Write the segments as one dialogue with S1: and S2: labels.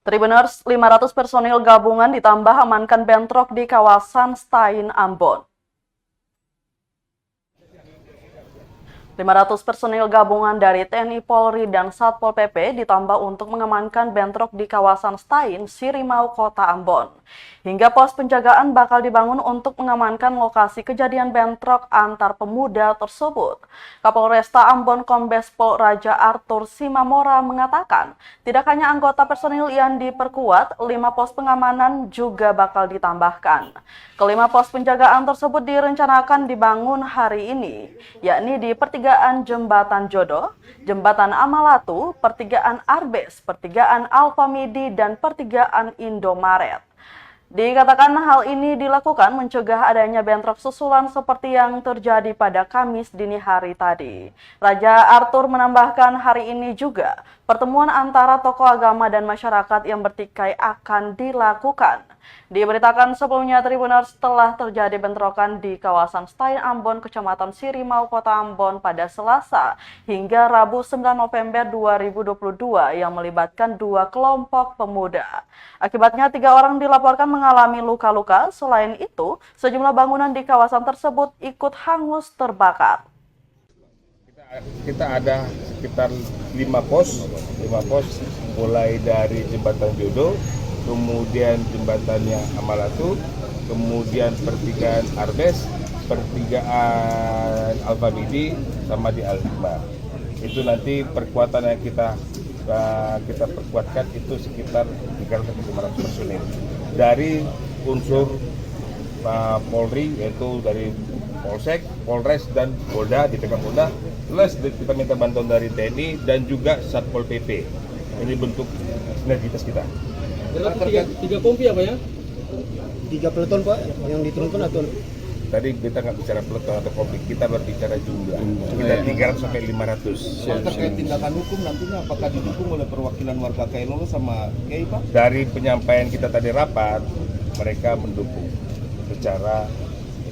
S1: Tribuners, 500 personil gabungan ditambah amankan bentrok di kawasan Stein, Ambon. 500 personil gabungan dari TNI, Polri, dan Satpol PP ditambah untuk mengamankan bentrok di kawasan Stein, Sirimau, Kota Ambon. Hingga pos penjagaan bakal dibangun untuk mengamankan lokasi kejadian bentrok antar pemuda tersebut. Kapolresta Ambon Kombes Pol Raja Arthur Simamora mengatakan, tidak hanya anggota personil yang diperkuat, 5 pos pengamanan juga bakal ditambahkan. Kelima pos penjagaan tersebut direncanakan dibangun hari ini, yakni di pertigaan Jembatan Jodoh, Jembatan Amalatu, pertigaan Arbes, pertigaan Alfamidi, dan pertigaan Indomaret. Dikatakan hal ini dilakukan mencegah adanya bentrok susulan seperti yang terjadi pada Kamis dini hari tadi. Raja Arthur menambahkan hari ini juga pertemuan antara tokoh agama dan masyarakat yang bertikai akan dilakukan. Diberitakan sebelumnya Tribuners telah terjadi bentrokan di kawasan Stein, Ambon, Kecamatan Sirimau, Kota Ambon pada Selasa hingga Rabu 9 November 2022 yang melibatkan 2 kelompok pemuda. Akibatnya 3 orang dilaporkan mengalami luka-luka. Selain itu, sejumlah bangunan di kawasan tersebut ikut hangus terbakar.
S2: Kita ada sekitar 5 pos mulai dari Jembatan Jodoh, kemudian jembatannya Amalatu, kemudian pertigaan Arbes, pertigaan Alfamidi, sama di Al-Hikmah. Itu nanti perkuatan yang kita perkuatkan itu sekitar 300-500 personil dari unsur Polri, yaitu dari Polsek, Polres, dan Polda dipegang Polda, plus kita minta bantuan dari TNI dan juga Satpol PP. Ini bentuk sinergitas kita.
S3: Berarti tiga kompi apa ya?
S4: 3 peleton Pak yang diturunkan atau?
S2: Tadi kita nggak bicara peleton atau kompi, kita berbicara jumlah. Kita 300 sampai 500.
S5: Terkait tindakan hukum nantinya apakah didukung oleh perwakilan warga Kailolo sama KEI Pak?
S2: Dari penyampaian kita tadi rapat, mereka mendukung secara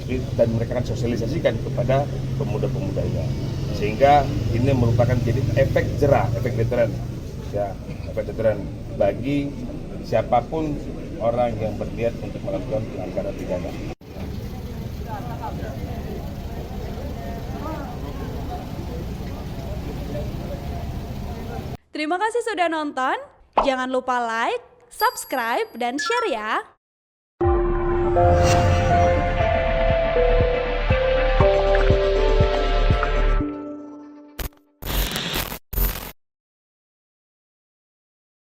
S2: dan mereka akan sosialisasikan kepada pemuda-pemudanya. Sehingga ini merupakan jadi efek jerah, efek deteran. Ya, efek deteran bagi siapapun orang yang berniat untuk melakukan pelanggaran pidana.
S6: Terima kasih sudah nonton. Jangan lupa like, subscribe, dan share ya.